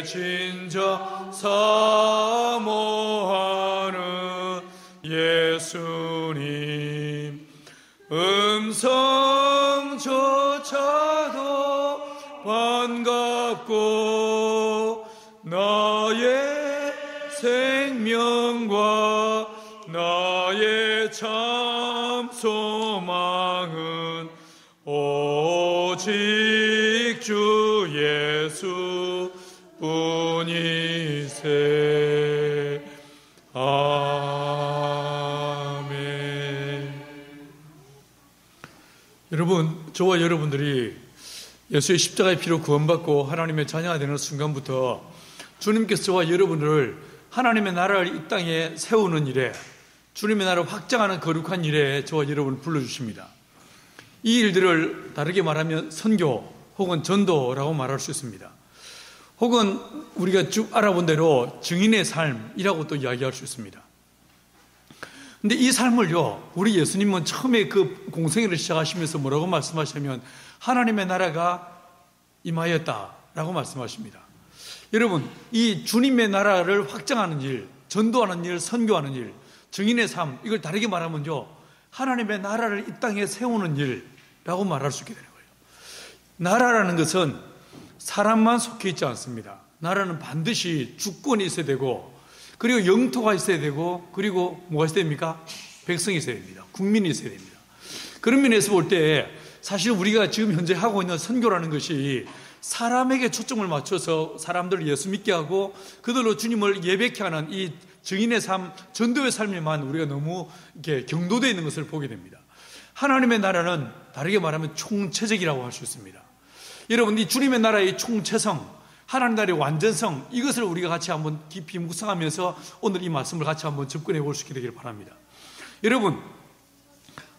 진정 사모하는 예수님 음성조차도 반갑고 나의 생명과 나의 참 소망은 오직 주 예수 뿐이세. 아멘. 여러분, 저와 여러분들이 예수의 십자가의 피로 구원받고 하나님의 자녀가 되는 순간부터 주님께서 저와 여러분을 하나님의 나라를 이 땅에 세우는 일에, 주님의 나라를 확장하는 거룩한 일에 저와 여러분을 불러주십니다. 이 일들을 다르게 말하면 선교 혹은 전도라고 말할 수 있습니다. 혹은 우리가 쭉 알아본 대로 증인의 삶이라고 또 이야기할 수 있습니다. 근데 이 삶을요, 우리 예수님은 처음에 그 공생애를 시작하시면서 뭐라고 말씀하시냐면 하나님의 나라가 임하였다라고 말씀하십니다. 여러분, 이 주님의 나라를 확장하는 일, 전도하는 일, 선교하는 일, 증인의 삶, 이걸 다르게 말하면요, 하나님의 나라를 이 땅에 세우는 일이라고 말할 수 있게 되는 거예요. 나라라는 것은 사람만 속해 있지 않습니다. 나라는 반드시 주권이 있어야 되고, 그리고 영토가 있어야 되고, 그리고 뭐가 있어야 됩니까? 백성이 있어야 됩니다. 국민이 있어야 됩니다. 그런 면에서 볼 때 사실 우리가 지금 현재 하고 있는 선교라는 것이 사람에게 초점을 맞춰서 사람들을 예수 믿게 하고 그들로 주님을 예배케 하는 이 증인의 삶, 전도의 삶에만 우리가 너무 이렇게 경도되어 있는 것을 보게 됩니다. 하나님의 나라는 다르게 말하면 총체적이라고 할 수 있습니다. 여러분, 이 주님의 나라의 총체성, 하나님 나라의 완전성, 이것을 우리가 같이 한번 깊이 묵상하면서 오늘 이 말씀을 같이 한번 접근해 볼 수 있게 되기를 바랍니다. 여러분,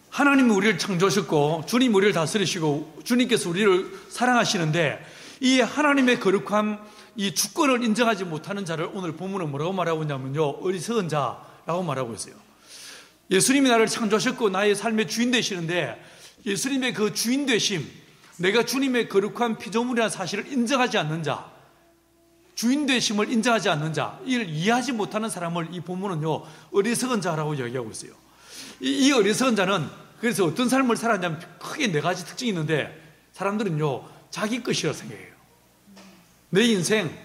하나님은 우리를 창조하셨고 주님 우리를 다스리시고 주님께서 우리를 사랑하시는데 이 하나님의 거룩함, 이 주권을 인정하지 못하는 자를 오늘 본문은 뭐라고 말하고 있냐면요, 어리석은 자라고 말하고 있어요. 예수님이 나를 창조하셨고 나의 삶의 주인 되시는데 예수님의 그 주인 되심, 내가 주님의 거룩한 피조물이라는 사실을 인정하지 않는 자, 주인 되심을 인정하지 않는 자, 이를 이해하지 못하는 사람을 이 본문은요, 어리석은 자라고 이야기하고 있어요. 이 어리석은 자는 그래서 어떤 삶을 살았냐면 크게 네 가지 특징이 있는데 사람들은요, 자기 것이라고 생각해요. 내 인생,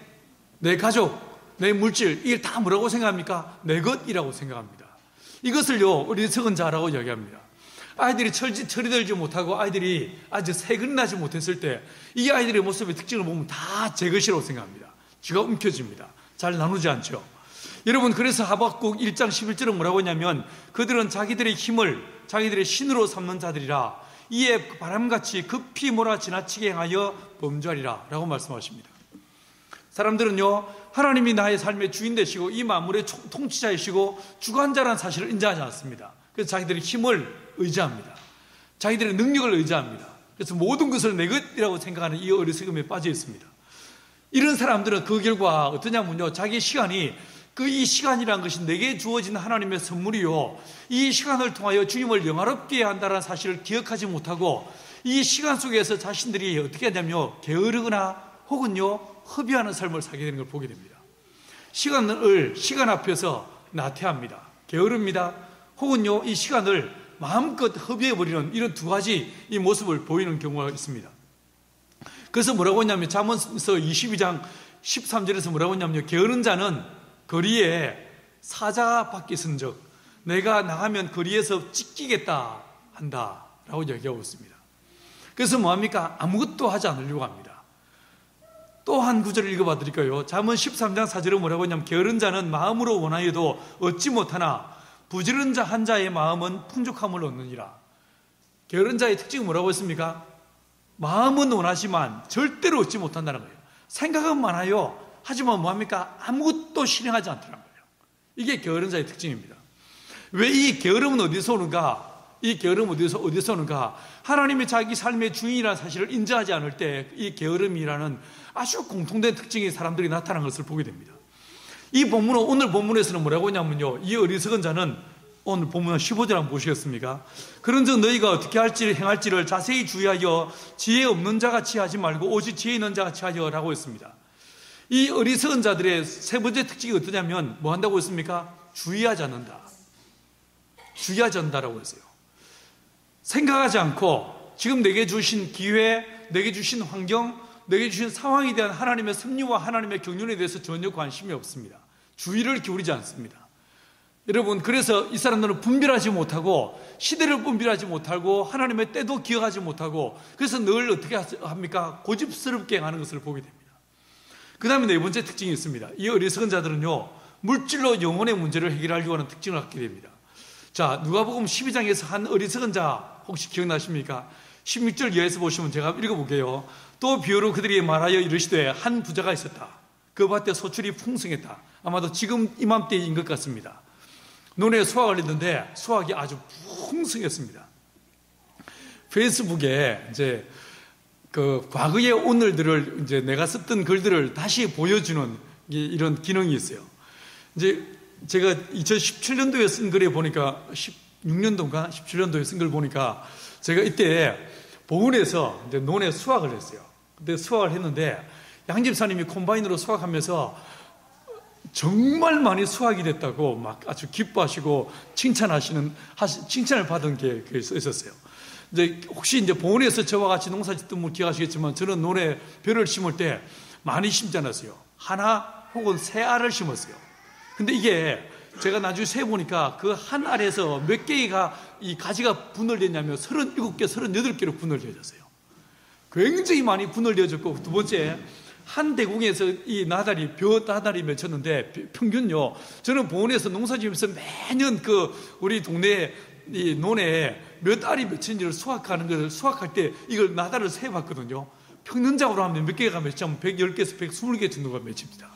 내 가족, 내 물질, 이게 다 뭐라고 생각합니까? 내 것이라고 생각합니다. 이것을요, 어리석은 자라고 이야기합니다. 아이들이 처리되지 못하고 아이들이 아직 세근이 나지 못했을 때 이 아이들의 모습의 특징을 보면 다 제 것이라고 생각합니다. 쥐가 움켜집니다. 잘 나누지 않죠. 여러분, 그래서 하박국 1장 11절은 뭐라고 했냐면 그들은 자기들의 힘을 자기들의 신으로 삼는 자들이라 이에 바람같이 급히 몰아 지나치게 행하여 범죄하리라 라고 말씀하십니다. 사람들은요, 하나님이 나의 삶의 주인 되시고 이 만물의 통치자이시고 주관자라는 사실을 인정하지 않습니다. 그래서 자기들의 힘을 의지합니다. 자기들의 능력을 의지합니다. 그래서 모든 것을 내 것이라고 생각하는 이 어리석음에 빠져 있습니다. 이런 사람들은 그 결과 어떠냐면요, 자기 시간이 이 시간이라는 것이 내게 주어진 하나님의 선물이요, 이 시간을 통하여 주님을 영화롭게 해야 한다는 사실을 기억하지 못하고 이 시간 속에서 자신들이 어떻게 하냐면요, 게으르거나 혹은요 허비하는 삶을 살게 되는 걸 보게 됩니다. 시간 앞에서 나태합니다. 게으릅니다. 혹은요 이 시간을 마음껏 허비해버리는 이런 두 가지 이 모습을 보이는 경우가 있습니다. 그래서 뭐라고 했냐면 잠언서 22장 13절에서 뭐라고 했냐면요, 게으른 자는 거리에 사자 밖에 있은즉 내가 나가면 거리에서 찢기겠다 한다 라고 이야기하고 있습니다. 그래서 뭐합니까? 아무것도 하지 않으려고 합니다. 또 한 구절을 읽어봐 드릴까요? 잠언 13장 4절은 뭐라고 했냐면 게으른 자는 마음으로 원하여도 얻지 못하나 부지런 자 한 자의 마음은 풍족함을 얻느니라. 게으른 자의 특징은 뭐라고 했습니까? 마음은 원하지만 절대로 얻지 못한다는 거예요. 생각은 많아요. 하지만 뭐합니까? 아무것도 실행하지 않더라는 거예요. 이게 게으른 자의 특징입니다. 왜 이 게으름은 어디서 오는가? 이 게으름은 어디서 오는가? 하나님이 자기 삶의 주인이라는 사실을 인정하지 않을 때 이 게으름이라는 아주 공통된 특징이 사람들이 나타나는 것을 보게 됩니다. 이 본문은, 오늘 본문에서는 뭐라고 하냐면요, 이 어리석은 자는 오늘 본문 15절 한번 보시겠습니까? 그런즉 너희가 어떻게 할지 행할지를 자세히 주의하여 지혜 없는 자같이 하지 말고 오직 지혜 있는 자같이 하여라고 했습니다. 이 어리석은 자들의 세 번째 특징이 어떠냐면 뭐 한다고 했습니까? 주의하지 않는다. 주의하지 않는다라고 했어요. 생각하지 않고 지금 내게 주신 기회, 내게 주신 환경, 내게 주신 상황에 대한 하나님의 섭리와 하나님의 경륜에 대해서 전혀 관심이 없습니다. 주의를 기울이지 않습니다. 여러분, 그래서 이 사람들은 분별하지 못하고 시대를 분별하지 못하고 하나님의 때도 기억하지 못하고 그래서 늘 어떻게 합니까? 고집스럽게 하는 것을 보게 됩니다. 그 다음에 네 번째 특징이 있습니다. 이 어리석은 자들은요, 물질로 영혼의 문제를 해결하려고 하는 특징을 갖게 됩니다. 자, 누가복음 12장에서 한 어리석은 자 혹시 기억나십니까? 16절 이하에서 보시면 제가 읽어볼게요. 또 비유로 그들이 말하여 이르시되 한 부자가 있었다. 그 밭에 소출이 풍성했다. 아마도 지금 이맘때인 것 같습니다. 논에 수확을 했는데 수확이 아주 풍성했습니다. 페이스북에 이제 그 과거의 오늘들을 이제 내가 썼던 글들을 다시 보여주는 이런 기능이 있어요. 이제 제가 2017년도에 쓴 글에 보니까 16년도인가 17년도에 쓴 글 보니까 제가 이때 보은에서 이제 논에 수확을 했어요. 근데 수확을 했는데 양집사님이 콤바인으로 수확하면서 정말 많이 수확이 됐다고 막 아주 기뻐하시고 칭찬을 받은 게 있었어요. 이제 혹시 이제 보은에서 저와 같이 농사 짓던 분 기억하시겠지만 저는 논에 벼를 심을 때 많이 심지 않았어요. 하나 혹은 세 알을 심었어요. 근데 이게 제가 나중에 세보니까 그 한 알에서 몇 개가 이 가지가 분열됐냐면 37개, 38개로 분열되어졌어요. 굉장히 많이 분열되어졌고, 두 번째, 한 대궁에서 이 나달이, 벼 나달이 맺혔는데, 평균요, 저는 보은에서 농사 지으면서 매년 우리 동네 이 논에 몇 알이 맺힌지를 수확하는 것을 수확할 때 이걸 나달을 세봤거든요. 평균적으로 하면 몇 개가 맺히면 110개에서 120개 정도가 맺힙니다.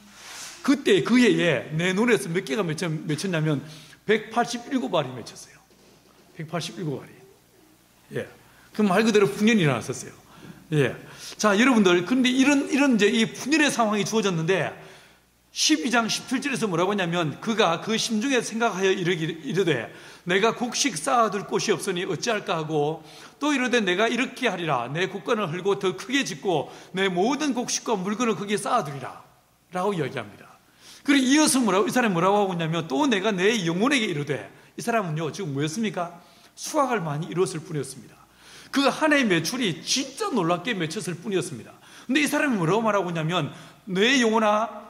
그때 그 해에 내 눈에서 몇 개가 맺혔냐면 187알이 맺혔어요. 187알이. 예. 그 말 그대로 풍년이 일어났었어요. 예. 자, 여러분들, 근데 이런 이제 이 풍년의 상황이 주어졌는데 12장 17절에서 뭐라고 하냐면 그가 그 심중에 생각하여 이르되 내가 곡식 쌓아둘 곳이 없으니 어찌할까 하고 또 이르되 내가 이렇게 하리라 내 곡간을 헐고 더 크게 짓고 내 모든 곡식과 물건을 거기에 쌓아두리라 라고 이야기합니다. 그리고 이어서 이 사람이 뭐라고 하고 있냐면 또 내가 내 영혼에게 이르되 이 사람은요 지금 뭐였습니까? 수확을 많이 이뤘을 뿐이었습니다. 그 한 해의 매출이 진짜 놀랍게 맺혔을 뿐이었습니다. 근데 이 사람이 뭐라고 말하고 있냐면 내 영혼아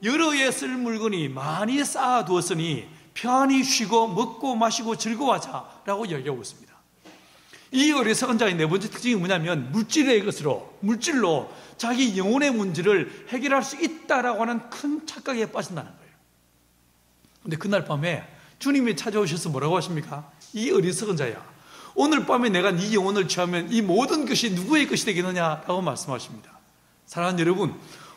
여러 해 쓸 물건이 많이 쌓아두었으니 편히 쉬고 먹고 마시고 즐거워하자 라고 이야기하고 있습니다. 이 어리석은 자의 네 번째 특징이 뭐냐면 물질로 자기 영혼의 문제를 해결할 수 있다라고 하는 큰 착각에 빠진다는 거예요. 근데 그날 밤에 주님이 찾아오셔서 뭐라고 하십니까? 이 어리석은 자야, 오늘 밤에 내가 네 영혼을 취하면 이 모든 것이 누구의 것이 되겠느냐라고 말씀하십니다. 사랑하는 여러분,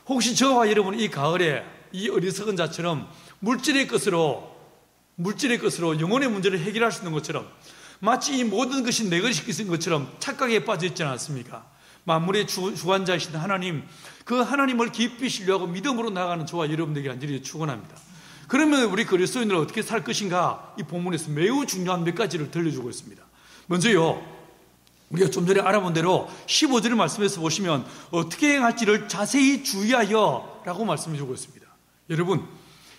혹시 저와 여러분 이 가을에 이 어리석은 자처럼 물질의 것으로 영혼의 문제를 해결할 수 있는 것처럼 마치 이 모든 것이 내 것인 것처럼 착각에 빠져 있지 않습니까? 만물의 주관자이신 하나님, 그 하나님을 깊이 신뢰하고 믿음으로 나아가는 저와 여러분에게 간절히 축원합니다. 그러면 우리 그리스도인들은 어떻게 살 것인가? 이 본문에서 매우 중요한 몇 가지를 들려주고 있습니다. 먼저요, 우리가 좀 전에 알아본 대로 15절의 말씀에서 보시면 어떻게 행할지를 자세히 주의하여 라고 말씀해 주고 있습니다. 여러분,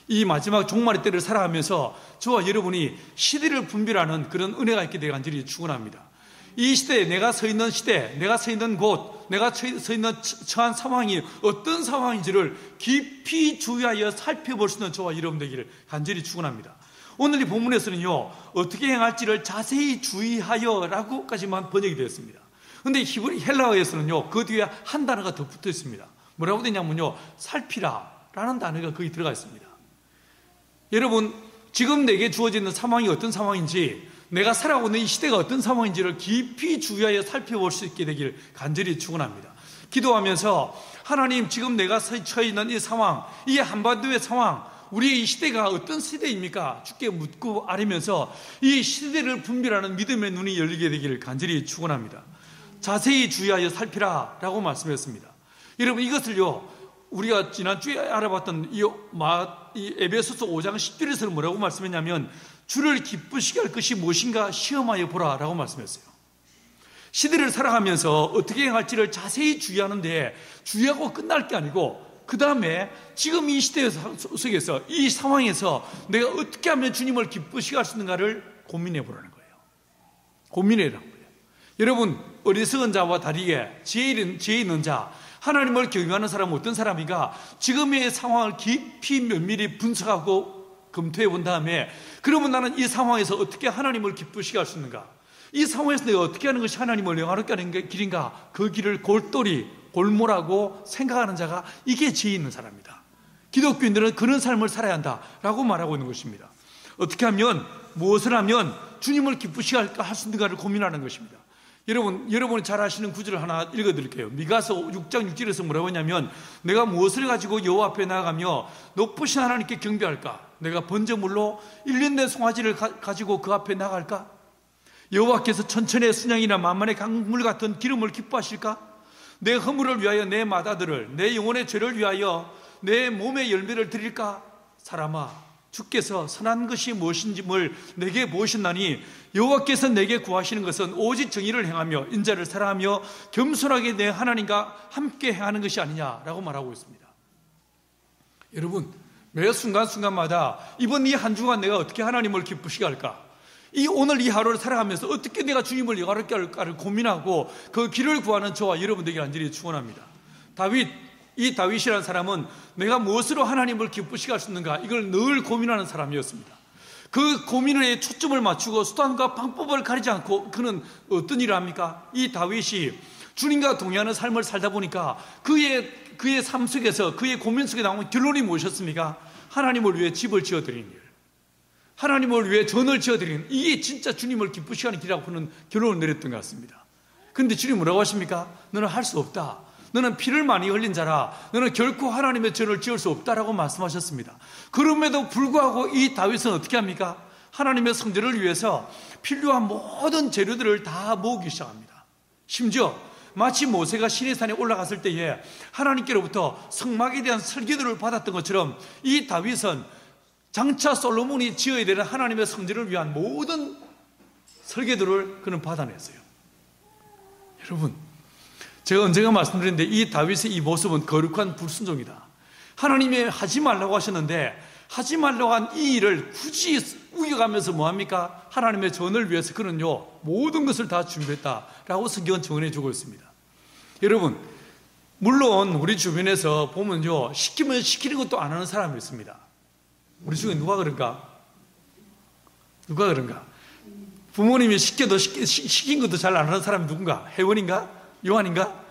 이 마지막 종말의 때를 살아가면서 저와 여러분이 시대를 분별하는 그런 은혜가 있게 되어 간절히 축원합니다. 이 시대에 내가 서 있는 시대, 내가 서 있는 곳, 내가 서 있는 처한 상황이 어떤 상황인지를 깊이 주의하여 살펴볼 수 있는 저와 여러분 되기를 간절히 축원합니다. 오늘 이 본문에서는요, 어떻게 행할지를 자세히 주의하여 라고까지만 번역이 되었습니다. 그런데 헬라어에서는요, 그 뒤에 한 단어가 더 붙어 있습니다. 뭐라고 되냐면요, 살피라 라는 단어가 거기 들어가 있습니다. 여러분, 지금 내게 주어지는 상황이 어떤 상황인지, 내가 살아가고 있는 이 시대가 어떤 상황인지를 깊이 주의하여 살펴볼 수 있게 되길 간절히 축원합니다. 기도하면서 하나님, 지금 내가 처해 있는 이 상황, 이 한반도의 상황, 우리의 이 시대가 어떤 시대입니까? 주께 묻고 아뢰면서 이 시대를 분별하는 믿음의 눈이 열리게 되기를 간절히 축원합니다. 자세히 주의하여 살피라 라고 말씀했습니다. 여러분, 이것을요, 우리가 지난주에 알아봤던 이 에베소서 5장 10절에서는 뭐라고 말씀했냐면 주를 기쁘시게 할 것이 무엇인가 시험하여 보라 라고 말씀했어요. 시대를 살아가면서 어떻게 행할지를 자세히 주의하는데 주의하고 끝날 게 아니고 그 다음에 지금 이 시대 속에서, 이 상황에서 내가 어떻게 하면 주님을 기쁘시게 할 수 있는가를 고민해 보라는 거예요. 고민해라는 거예요. 여러분, 어리석은 자와 다르게 지혜 있는 자, 하나님을 경외하는 사람은 어떤 사람인가? 지금의 상황을 깊이 면밀히 분석하고 검토해 본 다음에, 그러면 나는 이 상황에서 어떻게 하나님을 기쁘시게 할 수 있는가? 이 상황에서 내가 어떻게 하는 것이 하나님을 영화롭게 하는 길인가? 그 길을 골몰하고 생각하는 자가, 이게 지혜 있는 사람이다. 기독교인들은 그런 삶을 살아야 한다라고 말하고 있는 것입니다. 어떻게 하면, 무엇을 하면 주님을 기쁘시게 할 수 있는가를 고민하는 것입니다. 여러분이 잘 아시는 구절을 하나 읽어드릴게요. 미가서 6장 6절에서 뭐라고 하냐면, 내가 무엇을 가지고 여호와 앞에 나아가며 높으신 하나님께 경배할까? 내가 번제물로 1년 된 송아지를 가지고 그 앞에 나갈까? 여호와께서 천천의 순양이나 만만의 강물 같은 기름을 기뻐하실까? 내 허물을 위하여 내 마다들을, 내 영혼의 죄를 위하여 내 몸의 열매를 드릴까? 사람아, 주께서 선한 것이 무엇인지를 내게 보이셨나니 여호와께서 내게 구하시는 것은 오직 정의를 행하며 인자를 사랑하며 겸손하게 내 하나님과 함께 행하는 것이 아니냐라고 말하고 있습니다. 여러분, 매 순간순간마다 이번 이 한 주간 내가 어떻게 하나님을 기쁘시게 할까? 오늘 이 하루를 살아가면서 어떻게 내가 주님을 영화롭게 할까를 고민하고 그 길을 구하는 저와 여러분들에게 간절히 축원합니다. 이 다윗이라는 사람은 내가 무엇으로 하나님을 기쁘시게 할 수 있는가, 이걸 늘 고민하는 사람이었습니다. 그 고민에 초점을 맞추고 수단과 방법을 가리지 않고 그는 어떤 일을 합니까? 이 다윗이 주님과 동의하는 삶을 살다 보니까 그의 삶 속에서, 그의 고민 속에 나온 결론이 무엇이었습니까? 하나님을 위해 집을 지어드리는 일, 하나님을 위해 전을 지어드리는, 이게 진짜 주님을 기쁘시게 하는 길이라고 그는 결론을 내렸던 것 같습니다. 그런데 주님 뭐라고 하십니까? 너는 할 수 없다. 너는 피를 많이 흘린 자라. 너는 결코 하나님의 전을 지을 수 없다라고 말씀하셨습니다. 그럼에도 불구하고 이 다윗은 어떻게 합니까? 하나님의 성전을 위해서 필요한 모든 재료들을 다 모으기 시작합니다. 심지어 마치 모세가 시내산에 올라갔을 때에 하나님께로부터 성막에 대한 설계도를 받았던 것처럼, 이 다윗은 장차 솔로몬이 지어야 되는 하나님의 성전을 위한 모든 설계도를 그는 받아냈어요. 여러분, 제가 언젠가 말씀드렸는데 이 다윗의 이 모습은 거룩한 불순종이다. 하나님이 하지 말라고 하셨는데 하지 말라고 한 이 일을 굳이 우겨가면서 뭐합니까? 하나님의 전을 위해서 그는요 모든 것을 다 준비했다라고 성경은 증언해 주고 있습니다. 여러분, 물론 우리 주변에서 보면요 시키면 시키는 것도 안 하는 사람이 있습니다. 우리 중에 누가 그런가? 부모님이 시켜도 시킨 것도 잘 안 하는 사람이 누군가? 혜원인가? 요한인가?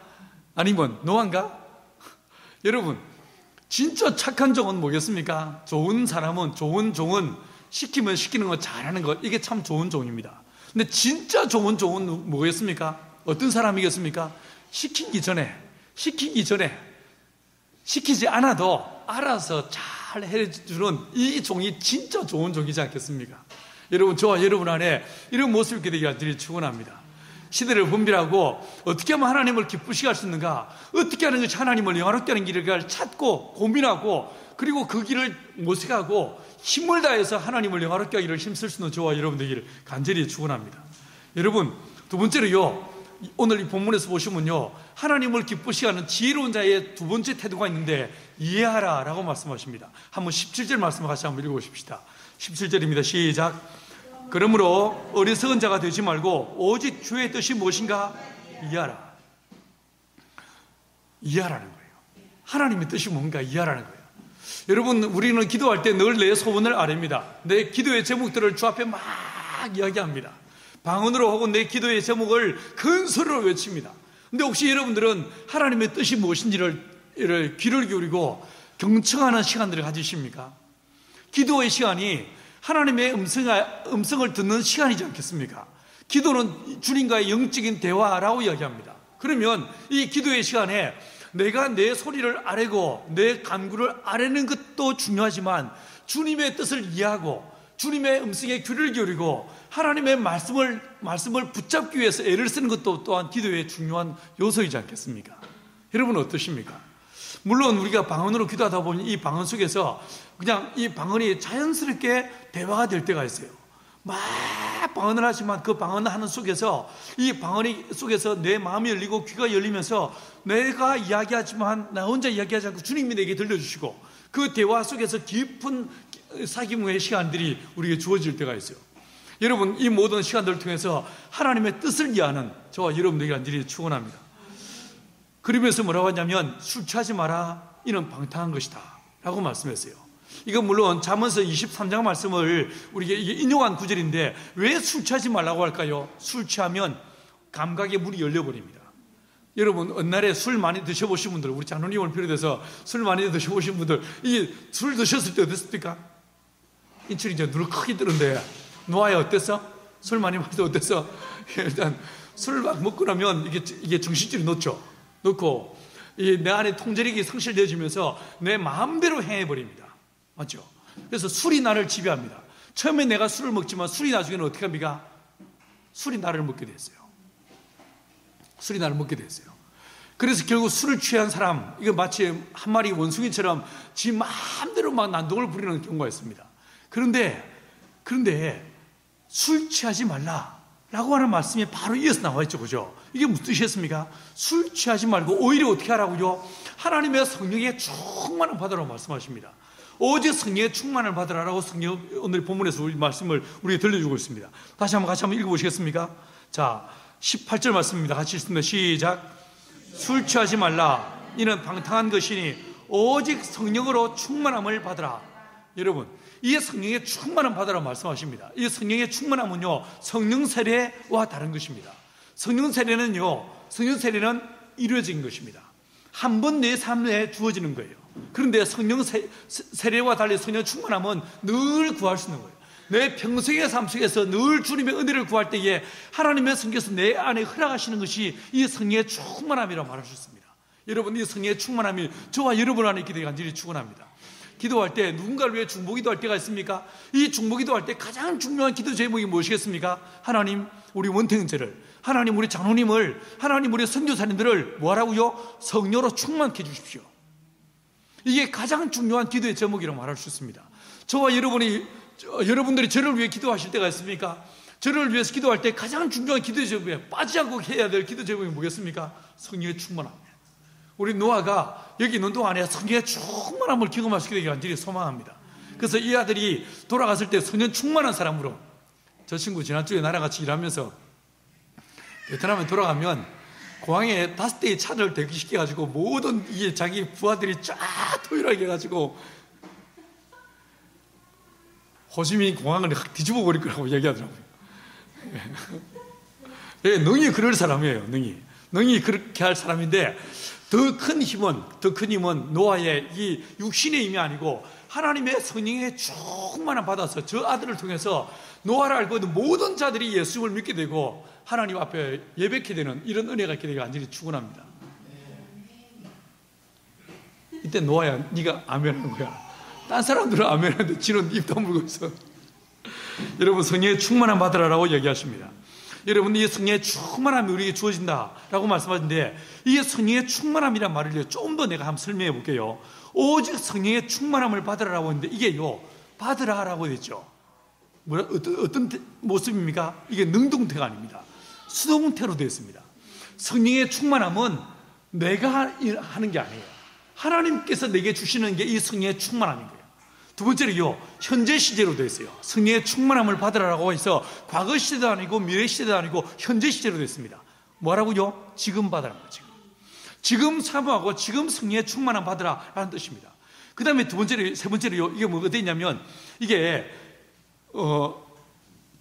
아니면 노아인가? 여러분, 진짜 착한 종은 뭐겠습니까? 좋은 사람은, 좋은 종은 시키면 시키는 거 잘하는 것, 이게 참 좋은 종입니다. 근데 진짜 좋은 종은 뭐겠습니까? 어떤 사람이겠습니까? 시키기 전에 시키지 않아도 알아서 잘 해주는 이 종이 진짜 좋은 종이지 않겠습니까? 여러분, 저와 여러분 안에 이런 모습이 있게 되기를 축원합니다. 시대를 분별하고 어떻게 하면 하나님을 기쁘시게 할 수 있는가, 어떻게 하는 것이 하나님을 영화롭게 하는 길을 찾고 고민하고, 그리고 그 길을 모색하고 힘을 다해서 하나님을 영화롭게 하기를 힘쓸 수 있는 저와 여러분들에게 간절히 축원합니다. 여러분, 두 번째로요, 오늘 이 본문에서 보시면요 하나님을 기쁘시게 하는 지혜로운 자의 두 번째 태도가 있는데, 이해하라 라고 말씀하십니다. 한번 17절 말씀을 같이 한번 읽어보십시다. 17절입니다. 시작. 그러므로 어리석은 자가 되지 말고 오직 주의 뜻이 무엇인가 이해하라. 이해하라는 거예요. 하나님의 뜻이 뭔가 이해하라는 거예요. 여러분, 우리는 기도할 때 늘 내 소원을 아뢰입니다. 내 기도의 제목들을 주 앞에 막 이야기합니다. 방언으로 혹은 내 기도의 제목을 큰 소리로 외칩니다. 근데 혹시 여러분들은 하나님의 뜻이 무엇인지를 귀를 기울이고 경청하는 시간들을 가지십니까? 기도의 시간이 하나님의 음성을 듣는 시간이지 않겠습니까? 기도는 주님과의 영적인 대화라고 이야기합니다. 그러면 이 기도의 시간에 내가 내 소리를 아뢰고 내 간구를 아뢰는 것도 중요하지만, 주님의 뜻을 이해하고 주님의 음성에 귀를 기울이고 하나님의 말씀을 붙잡기 위해서 애를 쓰는 것도 또한 기도의 중요한 요소이지 않겠습니까? 여러분은 어떠십니까? 물론 우리가 방언으로 기도하다 보니 이 방언 속에서 그냥 이 방언이 자연스럽게 대화가 될 때가 있어요. 막 방언을 하지만 그 방언하는 속에서 이 방언 속에서 내 마음이 열리고 귀가 열리면서 내가 이야기하지만 나 혼자 이야기하지 않고 주님이 내게 들려주시고 그 대화 속에서 깊은 사귐의 시간들이 우리에게 주어질 때가 있어요. 여러분, 이 모든 시간들을 통해서 하나님의 뜻을 이해하는 저와 여러분들에게 간절히 축원합니다. 그러면서 뭐라고 하냐면 술 취하지 마라, 이는 방탕한 것이다 라고 말씀했어요. 이건 물론 잠언서 23장 말씀을 우리에게 인용한 구절인데 왜 술 취하지 말라고 할까요? 술 취하면 감각의 문이 열려버립니다. 여러분, 옛날에 술 많이 드셔보신 분들, 우리 장로님을 비롯해서 술 많이 드셔보신 분들, 이 술 드셨을 때 어땠습니까? 인출이 이제 눈을 크게 뜨는데 노아야 어땠어? 술 많이 마실 때 어땠어? 일단 술을 막 먹고 나면 이게 정신줄이 놓고 내 안에 통제력이 상실되어지면서 내 마음대로 행해버립니다. 맞죠? 그래서 술이 나를 지배합니다. 처음에 내가 술을 먹지만 술이 나중에는 어떻게 합니까? 술이 나를 먹게 됐어요. 술이 나를 먹게 됐어요. 그래서 결국 술을 취한 사람, 이거 마치 한 마리 원숭이처럼 지 마음대로 막 난동을 부리는 경우가 있습니다. 그런데 술 취하지 말라라고 하는 말씀이 바로 이어서 나와 있죠. 그죠? 이게 무슨 뜻이었습니까? 술 취하지 말고 오히려 어떻게 하라고요? 하나님의 성령의 충만을 받으라고 말씀하십니다. 오직 성령의 충만을 받으라라고 성령 오늘 본문에서 우리 말씀을 우리에게 들려주고 있습니다. 다시 같이 한번 읽어보시겠습니까? 자, 18절 말씀입니다. 같이 읽습니다. 시작. 술 취하지 말라. 이는 방탕한 것이니 오직 성령으로 충만함을 받으라. 여러분, 이 성령의 충만함 받으라고 말씀하십니다. 이 성령의 충만함은요, 성령 세례와 다른 것입니다. 성령 세례는 이루어진 것입니다. 한 번 내 삶에 주어지는 거예요. 그런데 성령 세례와 달리 성령 충만함은 늘 구할 수 있는 거예요. 내 평생의 삶 속에서 늘 주님의 은혜를 구할 때에 하나님의 성령께서 내 안에 허락하시는 것이 이 성령의 충만함이라고 말할 수 있습니다. 여러분, 이 성령의 충만함이 저와 여러분 안에 있게 되기 간절히 축원합니다. 기도할 때 누군가를 위해 중보기도할 때가 있습니까? 이 중보기도할 때 가장 중요한 기도 제목이 무엇이겠습니까? 하나님, 우리 원태형제를, 하나님 우리 장로님을, 하나님 우리 선교사님들을 뭐하라고요? 성령으로 충만케 해주십시오. 이게 가장 중요한 기도의 제목이라고 말할 수 있습니다. 저와 여러분들이 저를 위해 기도하실 때가 있습니까? 저를 위해서 기도할 때 가장 중요한 기도의 제목에 빠지지 않고 해야 될 기도 제목이 뭐겠습니까? 성령의 충만함. 우리 노아가 여기 있는 동안에 성령의 충만함을 경험할 수 있게 되기를 간절히 소망합니다. 그래서 이 아들이 돌아갔을 때 성령 충만한 사람으로, 저 친구 지난주에 나랑 같이 일하면서 베트남에 돌아가면 공항에 5대의 차를 대기시켜가지고 모든 이게 자기 부하들이 쫙 토요일하게 해가지고 호시민 공항을 확 뒤집어 버릴 거라고 얘기하더라고요. 예, 능히 그럴 사람이에요. 능히 그렇게 할 사람인데 더 큰 힘은 노아의 이 육신의 힘이 아니고 하나님의 성령의 충만함 받아서 저 아들을 통해서 노아를 알고 있는 모든 자들이 예수를 믿게 되고 하나님 앞에 예배케 되는 이런 은혜가 있게 되기를 간절히 축원합니다. 이때 노아야, 네가 아멘하는 거야. 딴 사람들은 아멘하는데 지는 입 다물고 있어. 여러분, 성령의 충만함 받으라라고 얘기하십니다. 여러분, 이 성령의 충만함이 우리에게 주어진다라고 말씀하시는데, 이 성령의 충만함이란 말을 좀 더 내가 한번 설명해 볼게요. 오직 성령의 충만함을 받으라라고 했는데, 이게요, 받으라라고 했죠. 어떤 모습입니까? 이게 능동태가 아닙니다. 수동태로 되어 있습니다. 성령의 충만함은 내가 하는 게 아니에요. 하나님께서 내게 주시는 게 이 성령의 충만함인 거예요. 두 번째로요, 현재 시제로 되어 있어요. 성령의 충만함을 받으라고 해서 과거 시제도 아니고 미래 시제도 아니고 현재 시제로 되어 있습니다. 뭐라고요? 지금 받으라는 거죠. 지금 사모하고 지금 성령의 충만함 받으라라는 뜻입니다. 그 다음에 세 번째로요, 이게 뭐가 되냐면 이게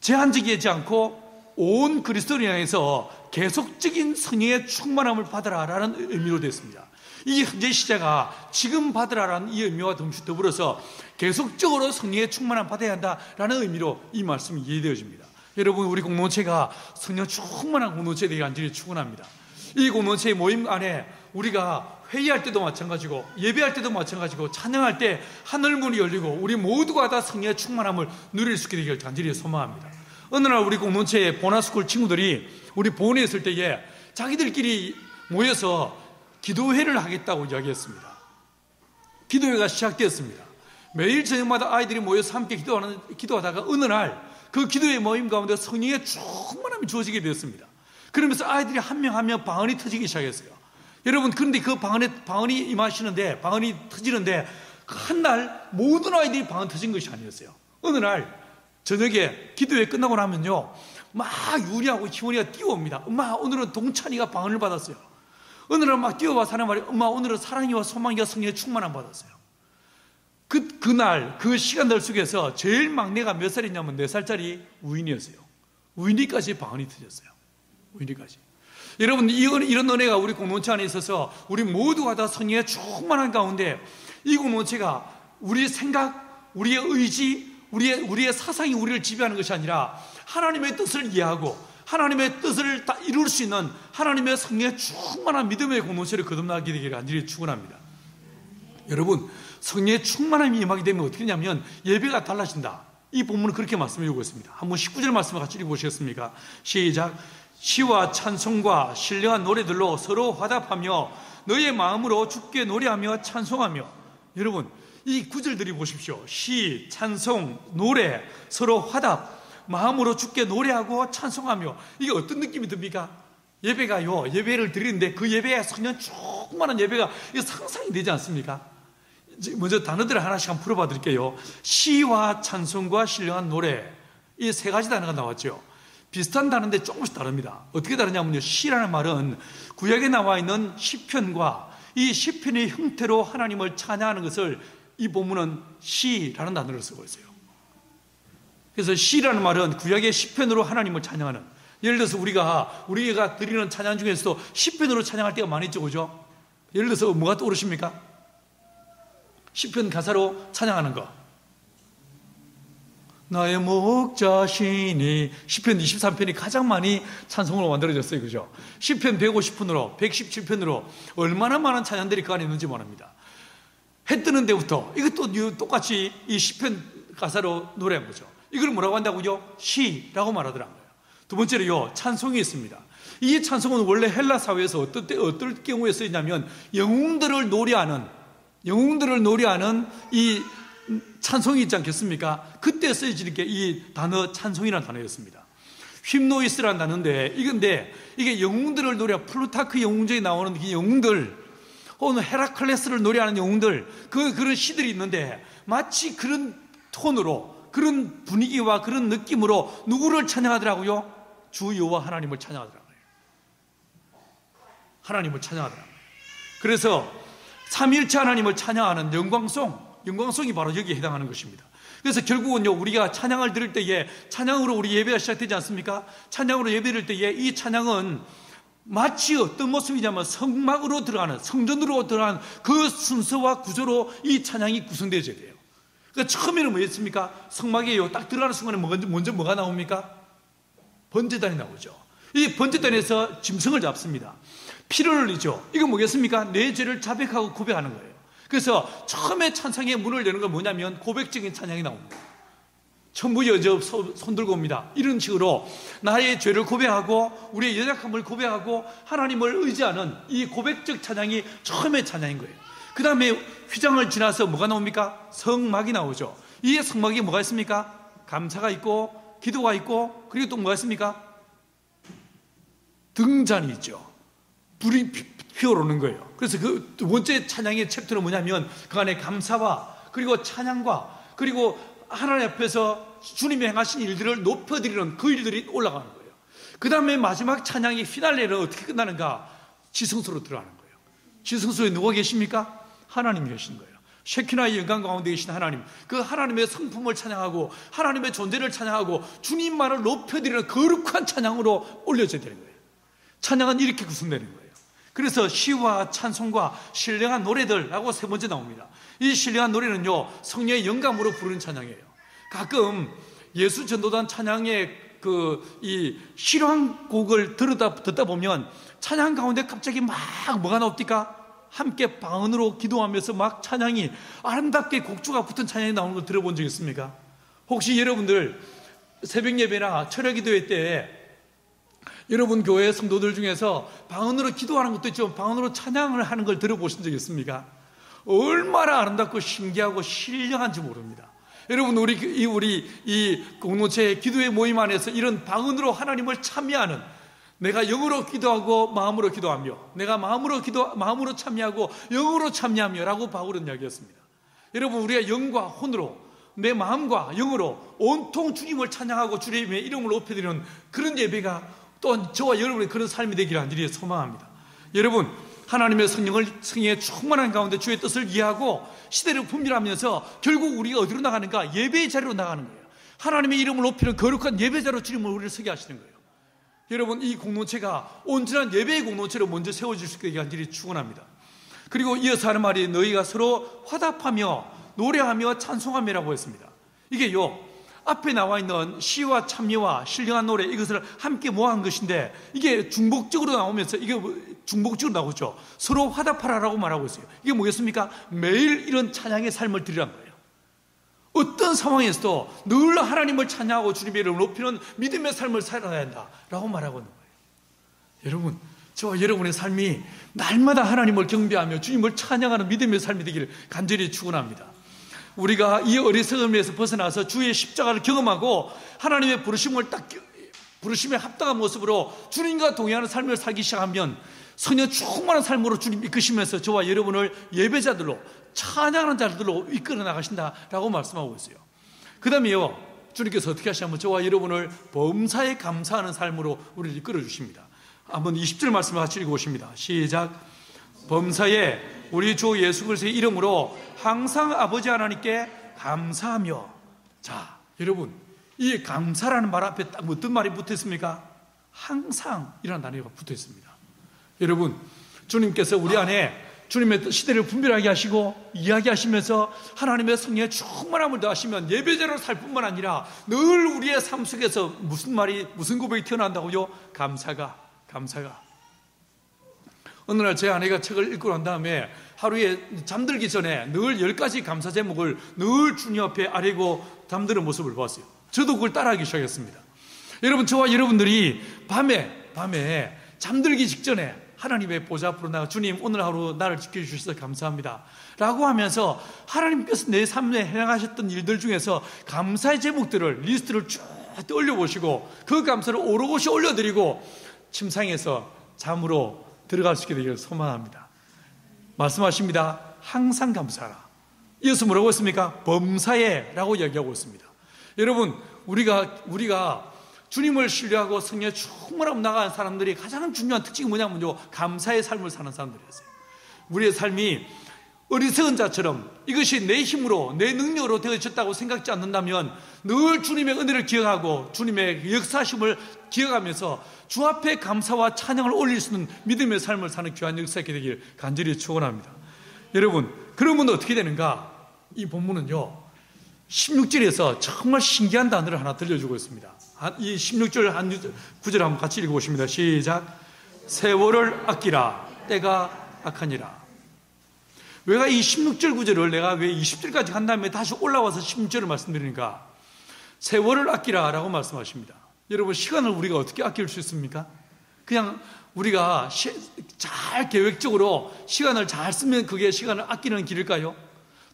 제한적이지 않고 온 그리스도를 향해서 계속적인 성령의 충만함을 받으라라는 의미로 되어 있습니다. 이 현재 시제가 지금 받으라라는 이 의미와 동시에 더불어서 계속적으로 성령의 충만함 받아야 한다라는 의미로 이 말씀이 이해되어집니다. 여러분, 우리 공동체가 성령 충만한 공동체에 대해 간절히 축원합니다. 이 공동체의 모임 안에 우리가 회의할 때도 마찬가지고 예배할 때도 마찬가지고 찬양할 때 하늘문이 열리고 우리 모두가 다 성령의 충만함을 누릴 수 있게 되기를 간절히 소망합니다. 어느 날 우리 공동체의 보나스쿨 친구들이 우리 보원에 있을 때에 자기들끼리 모여서 기도회를 하겠다고 이야기했습니다. 기도회가 시작되었습니다. 매일 저녁마다 아이들이 모여서 함께 기도하다가 어느 날 그 기도의 모임 가운데 성령의 충만함이 주어지게 되었습니다. 그러면서 아이들이 한 명 한 명 방언이 터지기 시작했어요. 여러분, 그런데 그 방언이 임하시는데, 방언이 터지는데, 한 날 모든 아이들이 방언 터진 것이 아니었어요. 어느 날 저녁에 기도회 끝나고 나면요, 막 유리하고 희원이가 뛰어옵니다. 엄마, 오늘은 동찬이가 방언을 받았어요. 어느 날 막 뛰어와서 하는 말이, 엄마, 오늘은 사랑이와 소망이와 성령의 충만함 받았어요. 그날 그 시간들 속에서 제일 막내가 몇 살이냐면 4살짜리 우인이었어요. 우인이까지 방언이 터졌어요. 우인이까지. 여러분, 이런 은혜가 우리 공동체 안에 있어서 우리 모두가 다 성령의 충만한 가운데 이 공동체가 우리의 생각, 우리의 의지, 우리의 사상이 우리를 지배하는 것이 아니라 하나님의 뜻을 이해하고 하나님의 뜻을 다 이룰 수 있는 하나님의 성령의 충만한 믿음의 공동체를 거듭나게 되기를 간절히 축원합니다. 여러분, 성령의 충만함이 임하게 되면 어떻게 되냐면 예배가 달라진다. 이 본문은 그렇게 말씀해 주고 있습니다. 한번 19절 말씀을 같이 읽어보시겠습니까? 시작. 시와 찬송과 신령한 노래들로 서로 화답하며 너의 마음으로 주께 노래하며 찬송하며. 여러분, 이 구절들이 보십시오. 시, 찬송, 노래, 서로 화답, 마음으로 주께 노래하고 찬송하며. 이게 어떤 느낌이 듭니까? 예배가요, 예배를 드리는데 그 예배에 성령 충만한 예배가 이게 상상이 되지 않습니까? 먼저 단어들을 하나씩 한번 풀어봐 드릴게요. 시와 찬송과 신령한 노래, 이 세 가지 단어가 나왔죠. 비슷한 단어인데 조금씩 다릅니다. 어떻게 다르냐면요, 시라는 말은 구약에 나와 있는 시편과 이 시편의 형태로 하나님을 찬양하는 것을 이 본문은 시라는 단어를 쓰고 있어요. 그래서 시라는 말은 구약의 시편으로 하나님을 찬양하는, 예를 들어서 우리가 드리는 찬양 중에서도 시편으로 찬양할 때가 많이 있죠, 그죠? 예를 들어서 뭐가 떠오르십니까? 시편 가사로 찬양하는 거. 나의 목자시니. 시편 23편이 가장 많이 찬송으로 만들어졌어요, 그죠? 시편 150편으로 117편으로 얼마나 많은 찬양들이 그 안에 있는지 모릅니다. 해 뜨는 데부터 이것도 똑같이 이 시편 가사로 노래한 거죠. 이걸 뭐라고 한다고요? 시라고 말하더라고요. 두 번째로요, 찬송이 있습니다. 이 찬송은 원래 헬라 사회에서 어떨 경우에 쓰이냐면 영웅들을 노래하는 이 찬송이 있지 않겠습니까? 그때 쓰여질 게 이 단어 찬송이라는 단어였습니다. 휄노이스라는 단어인데, 이게 영웅들을 플루타크 영웅전에 나오는 이 영웅들, 혹은 헤라클레스를 노래하는 영웅들, 그런 시들이 있는데 마치 그런 톤으로, 그런 분위기와 그런 느낌으로 누구를 찬양하더라고요? 주 여호와 하나님을 찬양하더라고요. 하나님을 찬양하더라고요. 그래서 삼위일체 하나님을 찬양하는 영광송이 바로 여기에 해당하는 것입니다. 그래서 결국은요, 우리가 찬양을 드릴 때에 찬양으로 우리 예배가 시작되지 않습니까? 찬양으로 예배를 드릴 때에 이 찬양은 마치 어떤 모습이냐면 성전으로 들어가는 그 순서와 구조로 이 찬양이 구성되어져야 돼요. 그러니까 처음에는 뭐였습니까? 성막에요, 딱 들어가는 순간에 먼저 뭐가 나옵니까? 번제단이 나오죠. 이 번제단에서 짐승을 잡습니다. 피를 흘리죠. 이건 뭐겠습니까? 내 죄를 자백하고 고백하는 거예요. 그래서 처음에 찬양의 문을 여는 건 뭐냐면 고백적인 찬양이 나옵니다. 천부여접 손 들고 옵니다. 이런 식으로 나의 죄를 고백하고 우리의 연약함을 고백하고 하나님을 의지하는 이 고백적 찬양이 처음에 찬양인 거예요. 그 다음에 휘장을 지나서 뭐가 나옵니까? 성막이 나오죠. 이 성막에 뭐가 있습니까? 감사가 있고 기도가 있고, 그리고 또 뭐가 있습니까? 등잔이 있죠. 불이 피어오르는 거예요. 그래서 그 두 번째 찬양의 챕터는 뭐냐면 그 안에 감사와 그리고 찬양과 그리고 하나님 앞에서 주님이 행하신 일들을 높여드리는 그 일들이 올라가는 거예요. 그 다음에 마지막 찬양의 피날레는 어떻게 끝나는가? 지성소로 들어가는 거예요. 지성소에 누가 계십니까? 하나님이 계신 거예요. 쉐키나의 영광 가운데 계신 하나님, 그 하나님의 성품을 찬양하고 하나님의 존재를 찬양하고 주님만을 높여드리는 거룩한 찬양으로 올려져야 되는 거예요. 찬양은 이렇게 구성되는 거예요. 그래서 시와 찬송과 신령한 노래들라고 세 번째 나옵니다. 이 신령한 노래는요, 성령의 영감으로 부르는 찬양이에요. 가끔 예수 전도단 찬양의 이 실황곡을 듣다 보면 찬양 가운데 갑자기 막 뭐가 나옵니까? 함께 방언으로 기도하면서 막 찬양이 아름답게 곡주가 붙은 찬양이 나오는 걸 들어본 적 있습니까? 혹시 여러분들 새벽 예배나 철야 기도회 때 여러분 교회 성도들 중에서 방언으로 기도하는 것도 있지만 방언으로 찬양을 하는 걸 들어보신 적 있습니까? 얼마나 아름답고 신기하고 신령한지 모릅니다. 여러분, 우리 이 공동체의 기도의 모임 안에서 이런 방언으로 하나님을 참여하는, 내가 영으로 기도하고 마음으로 기도하며, 내가 마음으로 참여하고 영으로 참여하며 라고 바울은 이야기했습니다. 여러분, 우리가 영과 혼으로, 내 마음과 영으로 온통 주님을 찬양하고 주님의 이름을 높여드리는 그런 예배가 또한 저와 여러분의 그런 삶이 되기를 간절히 소망합니다. 여러분, 하나님의 성령의 충만한 가운데 주의 뜻을 이해하고 시대를 분별하면서 결국 우리가 어디로 나가는가? 예배의 자리로 나가는 거예요. 하나님의 이름을 높이는 거룩한 예배자로 주님을 우리를 서게 하시는 거예요. 여러분, 이 공동체가 온전한 예배의 공동체로 먼저 세워질 수 있게 간절히 축원합니다. 그리고 이어서 하는 말이 너희가 서로 화답하며 노래하며 찬송하며라고 했습니다. 이게요, 앞에 나와 있는 시와 찬미와 신령한 노래, 이것을 함께 모아한 것인데, 이게 중복적으로 나오면서 이게 중복적으로 나오죠. 서로 화답하라라고 말하고 있어요. 이게 뭐겠습니까? 매일 이런 찬양의 삶을 드리란 거예요. 어떤 상황에서도 늘 하나님을 찬양하고 주님의 이름을 높이는 믿음의 삶을 살아야 한다라고 말하고 있는 거예요. 여러분, 저와 여러분의 삶이 날마다 하나님을 경배하며 주님을 찬양하는 믿음의 삶이 되기를 간절히 축원합니다. 우리가 이 어리석음에서 벗어나서 주의 십자가를 경험하고 하나님의 부르심에 합당한 모습으로 주님과 동행하는 삶을 살기 시작하면 성령 충만한 삶으로 주님 이끄시면서 저와 여러분을 예배자들로, 찬양하는 자들로 이끌어 나가신다라고 말씀하고 있어요. 그 다음에요, 주님께서 어떻게 하시냐면 저와 여러분을 범사에 감사하는 삶으로 우리를 이끌어 주십니다. 한번 20절 말씀을 같이 읽어보십니다. 시작. 범사에 우리 주 예수 그리스도의 이름으로 항상 아버지 하나님께 감사하며. 자, 여러분, 이 감사라는 말 앞에 딱 어떤 말이 붙어 있습니까? 항상이라는 단어가 붙어 있습니다. 여러분, 주님께서 우리 안에 주님의 시대를 분별하게 하시고 이야기하시면서 하나님의 성령의 충만함을 더하시면 예배자로 살 뿐만 아니라 늘 우리의 삶 속에서 무슨 고백이 튀어나온다고요? 감사가. 어느 날 제 아내가 책을 읽고 난 다음에 하루에 잠들기 전에 늘 10가지 감사 제목을 늘 주님 앞에 아뢰고 잠드는 모습을 보았어요. 저도 그걸 따라하기 시작했습니다. 여러분, 저와 여러분들이 밤에 잠들기 직전에 하나님의 보좌 앞으로 나가 주님, 오늘 하루 나를 지켜주셔서 감사합니다 라고 하면서 하나님께서 내 삶에 행하셨던 일들 중에서 감사의 제목들을 리스트를 쭉 올려보시고 그 감사를 오롯이 올려드리고 침상에서 잠으로 들어갈 수 있게 되기를 소망합니다. 말씀하십니다. 항상 감사하라. 이어서 뭐라고 했습니까? 범사에 라고 이야기하고 있습니다. 여러분, 우리가 주님을 신뢰하고 성령에 충만하고 나가는 사람들이 가장 중요한 특징이 뭐냐면요, 감사의 삶을 사는 사람들이었어요. 우리의 삶이 어리석은 자처럼 이것이 내 힘으로 내 능력으로 되어졌다고 생각지 않는다면 늘 주님의 은혜를 기억하고 주님의 역사심을 기억하면서 주 앞에 감사와 찬양을 올릴 수 있는 믿음의 삶을 사는 귀한 역사가 되길 간절히 축원합니다. 여러분, 그러면 어떻게 되는가? 이 본문은요, 16절에서 정말 신기한 단어를 하나 들려주고 있습니다. 이 16절 한 9절 한번 같이 읽어보십니다. 시작. 세월을 아끼라, 때가 악하니라. 왜가 이 16절 9절을 내가 왜 20절까지 간 다음에 다시 올라와서 16절을 말씀드리니까, 세월을 아끼라 라고 말씀하십니다. 여러분, 시간을 우리가 어떻게 아낄 수 있습니까? 그냥 우리가 잘 계획적으로 시간을 잘 쓰면 그게 시간을 아끼는 길일까요?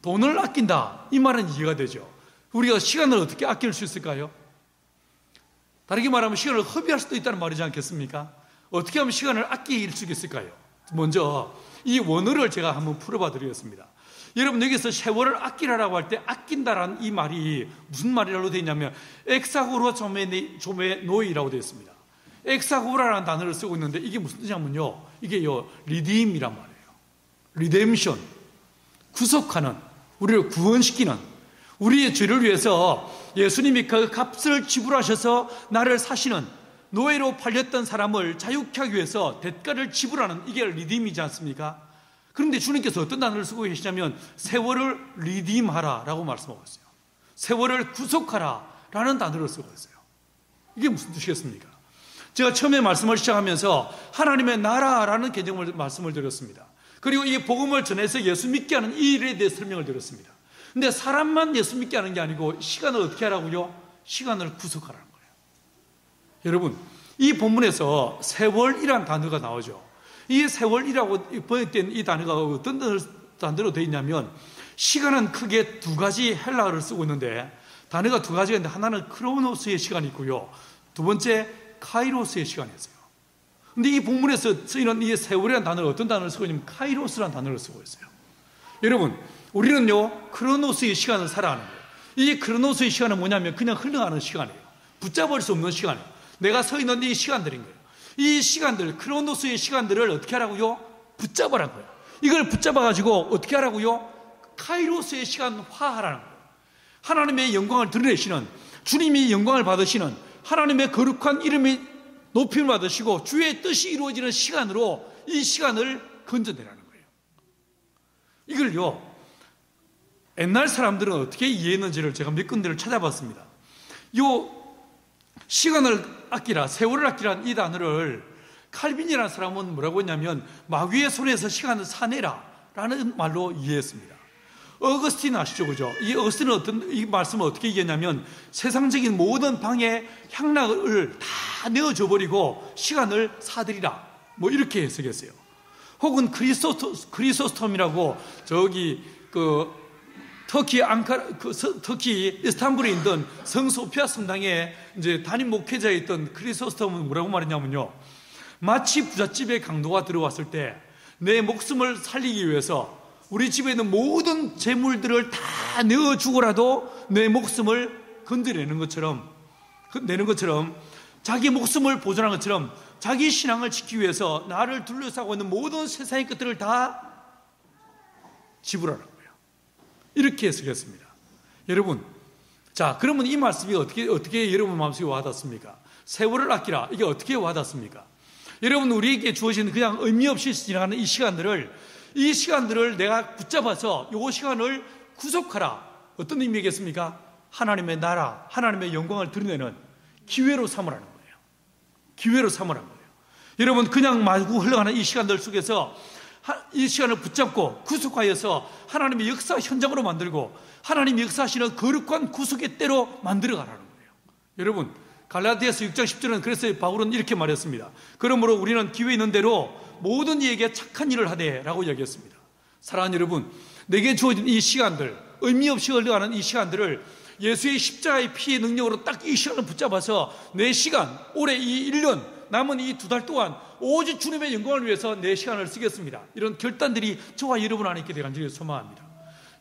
돈을 아낀다, 이 말은 이해가 되죠. 우리가 시간을 어떻게 아낄 수 있을까요? 다르게 말하면 시간을 허비할 수도 있다는 말이지 않겠습니까? 어떻게 하면 시간을 아낄 수 있을까요? 먼저 이 원어를 제가 한번 풀어봐 드리겠습니다. 여러분, 여기서 세월을 아끼라라고 할 때 아낀다라는 이 말이 무슨 말이라고 되어 있냐면 엑사고로 조메노이라고 되어 있습니다. 엑사고라라는 단어를 쓰고 있는데 이게 무슨 뜻이냐면요, 이게요, 리딤이란 말이에요. 리뎀션, 구속하는, 우리를 구원시키는, 우리의 죄를 위해서 예수님이 그 값을 지불하셔서 나를 사시는, 노예로 팔렸던 사람을 자유케 하기 위해서 대가를 지불하는, 이게 리딤이지 않습니까? 그런데 주님께서 어떤 단어를 쓰고 계시냐면 세월을 리딤하라 라고 말씀하고 있어요. 세월을 구속하라 라는 단어를 쓰고 있어요. 이게 무슨 뜻이겠습니까? 제가 처음에 말씀을 시작하면서 하나님의 나라라는 개념을 말씀을 드렸습니다. 그리고 이 복음을 전해서 예수 믿게 하는 이 일에 대해 설명을 드렸습니다. 근데 사람만 예수 믿게 하는 게 아니고 시간을 어떻게 하라고요? 시간을 구속하라는 거예요. 여러분, 이 본문에서 세월이라는 단어가 나오죠. 이 세월이라고 번역된 이 단어가 어떤 단어로 되어 있냐면 시간은 크게 두 가지 헬라어를 쓰고 있는데, 단어가 두 가지가 있는데, 하나는 크로노스의 시간이 있고요, 두 번째 카이로스의 시간이 있어요. 근데 이 본문에서 쓰이는 이 세월이라는 단어를 어떤 단어를 쓰고 있냐면 카이로스라는 단어를 쓰고 있어요. 여러분, 우리는요 크로노스의 시간을 살아가는 거예요. 이 크로노스의 시간은 뭐냐면 그냥 흘러가는 시간이에요. 붙잡을 수 없는 시간이에요. 내가 서 있는 이 시간들인 거예요. 이 시간들, 크로노스의 시간들을 어떻게 하라고요? 붙잡으라는 거예요. 이걸 붙잡아가지고 어떻게 하라고요? 카이로스의 시간화하라는 거예요. 하나님의 영광을 드러내시는, 주님이 영광을 받으시는, 하나님의 거룩한 이름이 높임을 받으시고 주의 뜻이 이루어지는 시간으로 이 시간을 건져내라는 거예요. 이걸요 옛날 사람들은 어떻게 이해했는지를 제가 몇 군데를 찾아봤습니다. 요 시간을 아끼라, 세월을 아끼라는 이 단어를 칼빈이라는 사람은 뭐라고 했냐면 마귀의 손에서 시간을 사내라 라는 말로 이해했습니다. 어거스틴 아시죠? 그죠? 이 어거스틴은 이 말씀을 어떻게 이해했냐면 세상적인 모든 방해 향락을 다 내어줘 버리고 시간을 사들이라, 뭐 이렇게 해석했어요. 혹은 크리소스톰이라고 저기 터키 이스탄불에 있던 성소피아 성당에 이제 담임 목회자였던 크리소스톰은 뭐라고 말했냐면요, 마치 부잣집에 강도가 들어왔을 때 내 목숨을 살리기 위해서 우리 집에 있는 모든 재물들을 다 내어주고라도 내 목숨을 건드리는 것처럼, 자기 목숨을 보존하는 것처럼 자기 신앙을 지키기 위해서 나를 둘러싸고 있는 모든 세상의 것들을 다 지불하라는 거예요. 이렇게 해석했습니다. 여러분, 자, 그러면 이 말씀이 어떻게 여러분 마음속에 와닿습니까? 세월을 아끼라, 이게 어떻게 와닿습니까? 여러분, 우리에게 주어진 그냥 의미 없이 지나가는 이 시간들을 내가 붙잡아서 이 시간을 구속하라. 어떤 의미겠습니까? 하나님의 나라, 하나님의 영광을 드러내는 기회로 삼으라는 거예요. 기회로 삼으라는 거예요. 여러분, 그냥 마구 흘러가는 이 시간들 속에서 이 시간을 붙잡고 구속하여서 하나님의 역사 현장으로 만들고 하나님이 역사하시는 거룩한 구속의 때로 만들어가라는 거예요. 여러분, 갈라디아서 6장 10절은 그래서 바울은 이렇게 말했습니다. 그러므로 우리는 기회 있는 대로 모든 이에게 착한 일을 하되 라고 이야기했습니다. 사랑하는 여러분, 내게 주어진 이 시간들, 의미 없이 흘러가는 이 시간들을 예수의 십자가의 피의 능력으로 딱 이 시간을 붙잡아서 내 시간, 올해 이 1년, 남은 이 2달 동안 오직 주님의 영광을 위해서 내 시간을 쓰겠습니다. 이런 결단들이 저와 여러분 안에 있게 되길 간절히 소망합니다.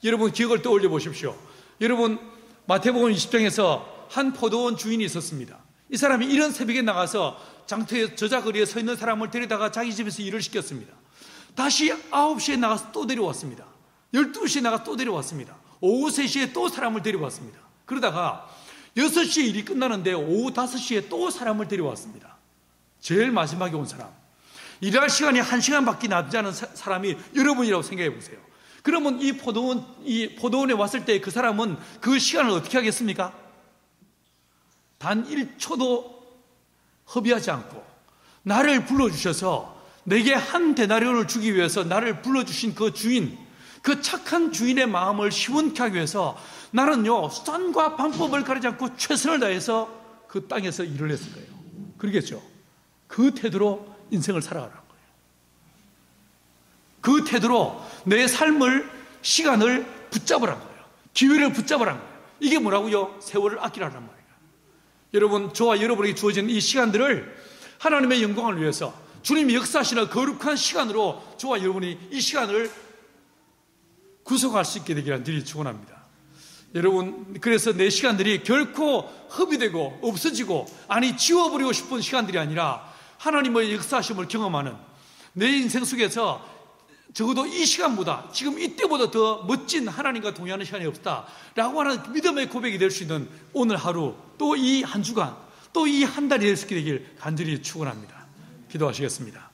여러분, 기억을 떠올려 보십시오. 여러분, 마태복음 20장에서 한 포도원 주인이 있었습니다. 이 사람이 이런 새벽에 나가서 장터에 저자거리에 서 있는 사람을 데려다가 자기 집에서 일을 시켰습니다. 다시 9시에 나가서 또 데려왔습니다. 12시에 나가서 또 데려왔습니다. 오후 3시에 또 사람을 데려왔습니다. 그러다가 6시에 일이 끝나는데 오후 5시에 또 사람을 데려왔습니다. 제일 마지막에 온 사람, 일할 시간이 1시간밖에 남지 않은 사람이 여러분이라고 생각해 보세요. 그러면 이 포도원에 왔을 때 그 사람은 그 시간을 어떻게 하겠습니까? 단 1초도 허비하지 않고 나를 불러주셔서 내게 한 데나리온을 주기 위해서 나를 불러주신 그 주인, 그 착한 주인의 마음을 시원케 하기 위해서 나는요 수단과 방법을 가리지 않고 최선을 다해서 그 땅에서 일을 했을 거예요. 그러겠죠? 그 태도로 인생을 살아가라는 거예요. 그 태도로 내 삶을, 시간을 붙잡으라는 거예요. 기회를 붙잡으라는 거예요. 이게 뭐라고요? 세월을 아끼라는 말이에요. 여러분, 저와 여러분에게 주어진 이 시간들을 하나님의 영광을 위해서 주님이 역사하시는 거룩한 시간으로 저와 여러분이 이 시간을 구속할 수 있게 되기를 간절히 축원합니다. 여러분, 그래서 내 시간들이 결코 허비되고 없어지고 지워버리고 싶은 시간들이 아니라 하나님의 역사하심을 경험하는 내 인생 속에서 적어도 이 시간보다, 지금 이때보다 더 멋진 하나님과 동의하는 시간이 없다라고 하는 믿음의 고백이 될 수 있는 오늘 하루, 또 이 한 주간, 또 이 한 달이 될 수 있게 되길 간절히 축원합니다. 기도하시겠습니다.